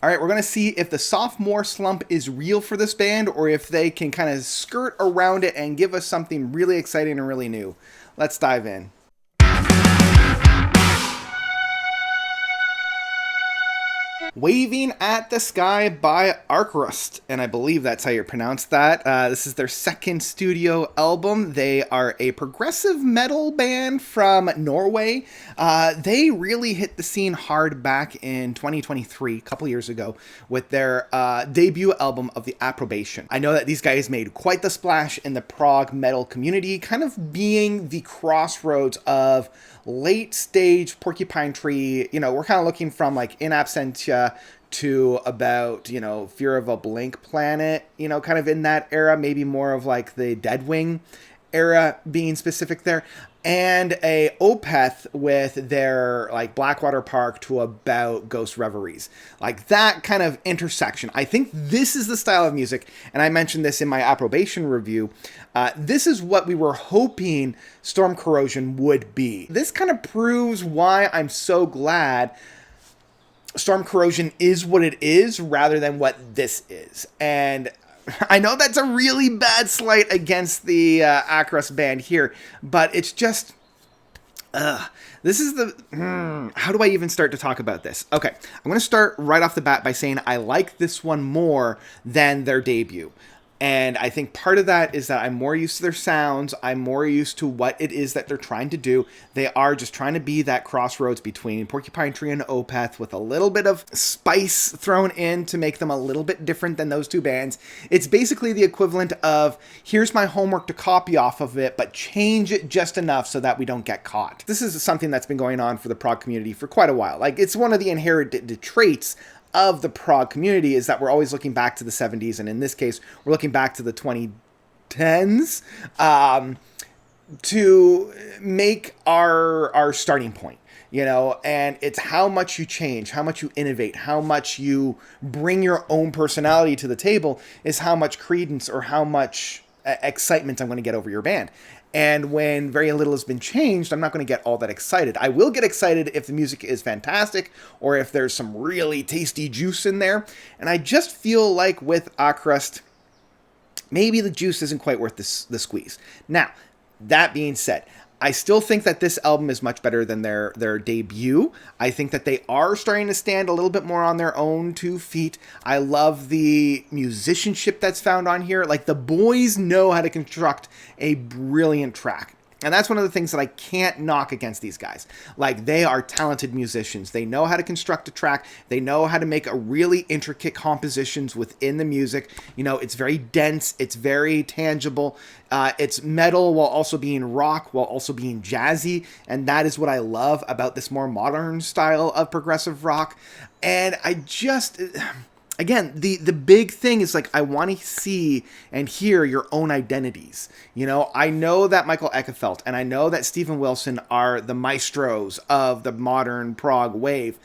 All right, we're going to see if the sophomore slump is real for this band or if they can kind of skirt around it and give us something really exciting and really new. Let's dive in. Waving at the Sky by AVKRVST, and I believe that's how you pronounce that. This is their second studio album. They are a progressive metal band from Norway. They really hit the scene hard back in 2023, a couple years ago, with their debut album of The Approbation. I know that these guys made quite the splash in the prog metal community, kind of being the crossroads of late stage Porcupine Tree. You know, we're kind of looking from like In Absentia to about, you know, Fear of a Blank Planet, you know, kind of in that era, maybe more of like the Deadwing era being specific there, and a Opeth with their like Blackwater Park to about Ghost Reveries, like that kind of intersection. I think this is the style of music, and I mentioned this in my Approbation review. This is what we were hoping Storm Corrosion would be. This kind of proves why I'm so glad Storm Corrosion is what it is rather than what this is. And I know that's a really bad slight against the AVKRVST band here, but it's just, this is the, how do I even start to talk about this? Okay, I'm going to start right off the bat by saying I like this one more than their debut. And I think part of that is that I'm more used to their sounds. I'm more used to what it is that they're trying to do. They are just trying to be that crossroads between Porcupine Tree and Opeth with a little bit of spice thrown in to make them a little bit different than those two bands. It's basically the equivalent of, here's my homework to copy off of it, but change it just enough so that we don't get caught. This is something that's been going on for the prog community for quite a while. Like, it's one of the inherited traits of the prog community is that we're always looking back to the 70s, and in this case, we're looking back to the 2010s to make our starting point, you know, and it's how much you change, how much you innovate, how much you bring your own personality to the table is how much credence or how much excitement I'm going to get over your band. And when very little has been changed, I'm not going to get all that excited. I will get excited if the music is fantastic or if there's some really tasty juice in there. And I just feel like with AVKRVST, maybe the juice isn't quite worth the squeeze. Now, that being said, I still think that this album is much better than their debut. I think that they are starting to stand a little bit more on their own 2 feet. I love the musicianship that's found on here. Like, the boys know how to construct a brilliant track. And that's one of the things that I can't knock against these guys. Like, they are talented musicians. They know how to construct a track. They know how to make a really intricate compositions within the music. You know, it's very dense. It's very tangible. It's metal while also being rock, while also being jazzy. And that is what I love about this more modern style of progressive rock. And I just... Again, the big thing is, like, I want to see and hear your own identities. You know, I know that Michael Eckefelt and I know that Steven Wilson are the maestros of the modern prog wave,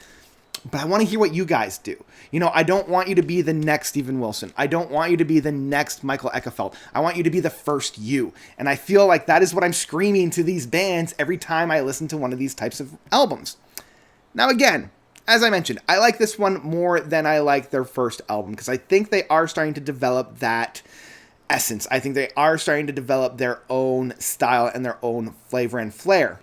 but I want to hear what you guys do. You know, I don't want you to be the next Steven Wilson. I don't want you to be the next Michael Eckefelt. I want you to be the first you. And I feel like that is what I'm screaming to these bands every time I listen to one of these types of albums. Now, again, as I mentioned, I like this one more than I like their first album because I think they are starting to develop that essence. I think they are starting to develop their own style and their own flavor and flair.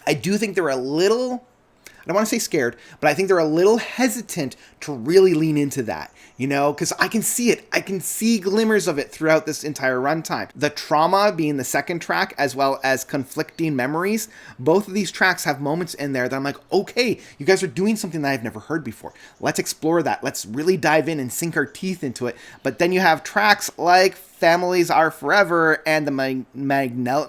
I do think they're a little, I don't want to say scared, but I think they're a little hesitant to really lean into that, you know, because I can see it. I can see glimmers of it throughout this entire runtime. The Trauma being the second track, as well as Conflicting Memories, both of these tracks have moments in there that I'm like, okay, you guys are doing something that I've never heard before. Let's explore that. Let's really dive in and sink our teeth into it. But then you have tracks like Families Are Forever and the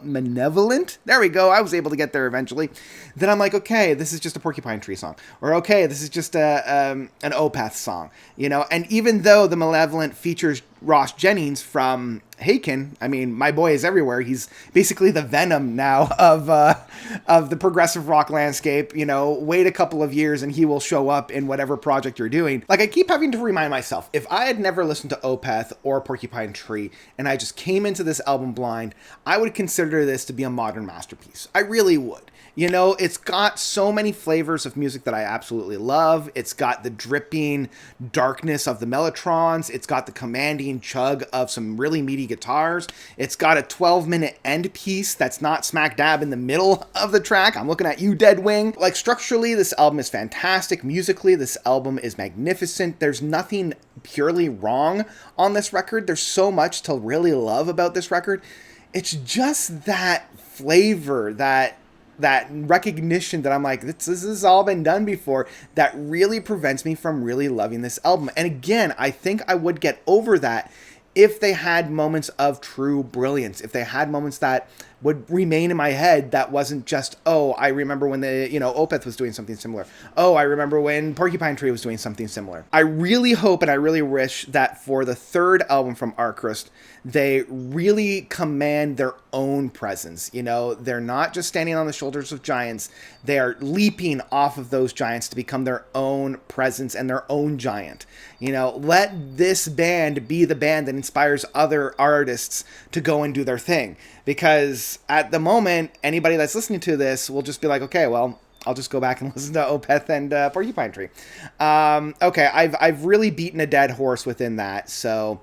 Malevolent. There we go. I was able to get there eventually. Then I'm like, okay, this is just a Porcupine Tree song. Or okay, this is just an Opeth song. You know, and even though the Malevolent features Ross Jennings from Haken. I mean, my boy is everywhere. He's basically the Venom now of the progressive rock landscape. You know, wait a couple of years and he will show up in whatever project you're doing. Like, I keep having to remind myself, if I had never listened to Opeth or Porcupine Tree and I just came into this album blind, I would consider this to be a modern masterpiece. I really would. You know, it's got so many flavors of music that I absolutely love. It's got the dripping darkness of the mellotrons. It's got the commanding chug of some really meaty guitars. It's got a 12-minute end piece that's not smack dab in the middle of the track. I'm looking at you, Deadwing. Like, structurally, this album is fantastic. Musically, this album is magnificent. There's nothing purely wrong on this record. There's so much to really love about this record. It's just that flavor, that recognition that I'm like, this has all been done before, that really prevents me from really loving this album. And again, I think I would get over that if they had moments of true brilliance, if they had moments that would remain in my head that wasn't just, oh, I remember when Opeth was doing something similar. Oh, I remember when Porcupine Tree was doing something similar. I really hope and I really wish that for the third album from Archrist, they really command their own presence. You know, they're not just standing on the shoulders of giants. They are leaping off of those giants to become their own presence and their own giant. You know, let this band be the band that inspires other artists to go and do their thing. Because at the moment, anybody that's listening to this will just be like, okay, well, I'll just go back and listen to Opeth and Porcupine Tree. Okay, I've really beaten a dead horse within that. So,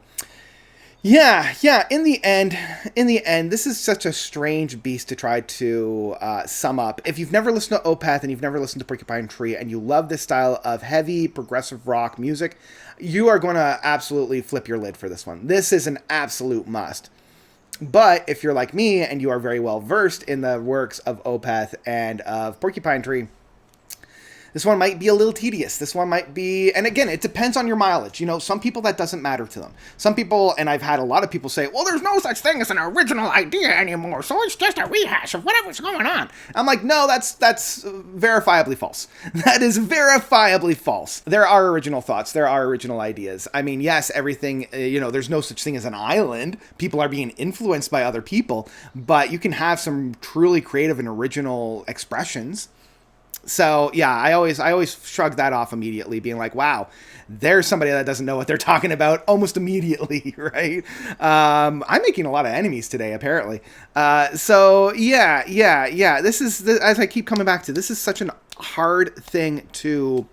yeah. In the end, this is such a strange beast to try to sum up. If you've never listened to Opeth and you've never listened to Porcupine Tree and you love this style of heavy progressive rock music, you are going to absolutely flip your lid for this one. This is an absolute must. But if you're like me and you are very well versed in the works of Opeth and of Porcupine Tree, this one might be a little tedious. This one might be, and again, it depends on your mileage. You know, some people that doesn't matter to them. Some people, and I've had a lot of people say, well, there's no such thing as an original idea anymore, so it's just a rehash of whatever's going on. I'm like, no, that's verifiably false. That is verifiably false. There are original thoughts. There are original ideas. I mean, yes, everything, there's no such thing as an island. People are being influenced by other people, but you can have some truly creative and original expressions. So, yeah, I always shrug that off immediately, being like, wow, there's somebody that doesn't know what they're talking about almost immediately, right? I'm making a lot of enemies today, apparently. So, yeah. This is, as I keep coming back to, this is such a hard thing to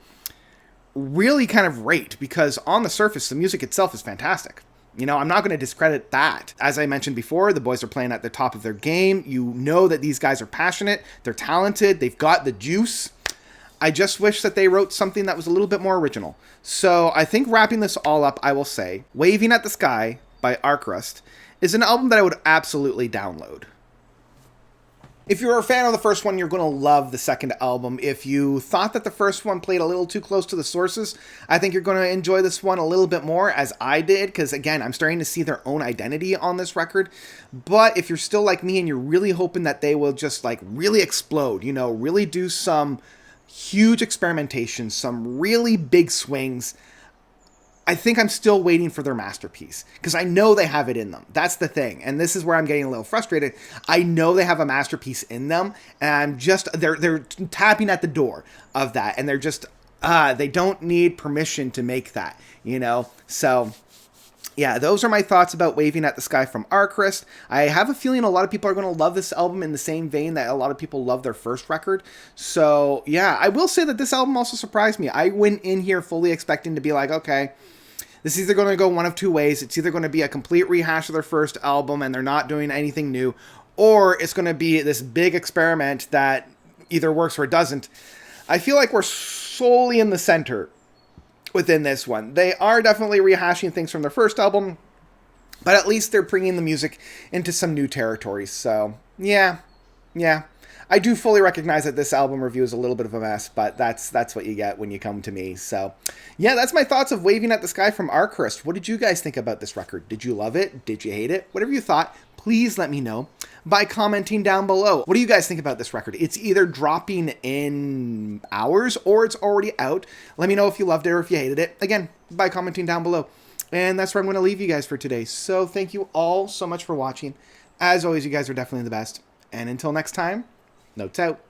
really kind of rate, because on the surface, the music itself is fantastic. You know, I'm not going to discredit that. As I mentioned before, the boys are playing at the top of their game. You know that these guys are passionate. They're talented. They've got the juice. I just wish that they wrote something that was a little bit more original. So I think wrapping this all up, I will say, Waving at the Sky by Archrist is an album that I would absolutely download. If you're a fan of the first one, you're going to love the second album. If you thought that the first one played a little too close to the sources, I think you're going to enjoy this one a little bit more, as I did, because, again, I'm starting to see their own identity on this record. But if you're still like me and you're really hoping that they will just, like, really explode, really do some huge experimentation, some really big swings, I think I'm still waiting for their masterpiece, because I know they have it in them. That's the thing. And this is where I'm getting a little frustrated. I know they have a masterpiece in them, and they're tapping at the door of that. And they're just, they don't need permission to make that, So, yeah, those are my thoughts about Waving at the Sky from Archrist. I have a feeling a lot of people are going to love this album in the same vein that a lot of people love their first record. So, yeah, I will say that this album also surprised me. I went in here fully expecting to be like, okay, this is either going to go one of two ways. It's either going to be a complete rehash of their first album and they're not doing anything new, or it's going to be this big experiment that either works or it doesn't. I feel like we're solely in the center within this one. They are definitely rehashing things from their first album, but at least they're bringing the music into some new territories. So, yeah. I do fully recognize that this album review is a little bit of a mess, but that's what you get when you come to me. So, yeah, that's my thoughts of Waving at the Sky from Archrist. What did you guys think about this record? Did you love it? Did you hate it? Whatever you thought, please let me know by commenting down below. What do you guys think about this record? It's either dropping in hours or it's already out. Let me know if you loved it or if you hated it. Again, by commenting down below. And that's where I'm going to leave you guys for today. So thank you all so much for watching. As always, you guys are definitely the best. And until next time, notes out.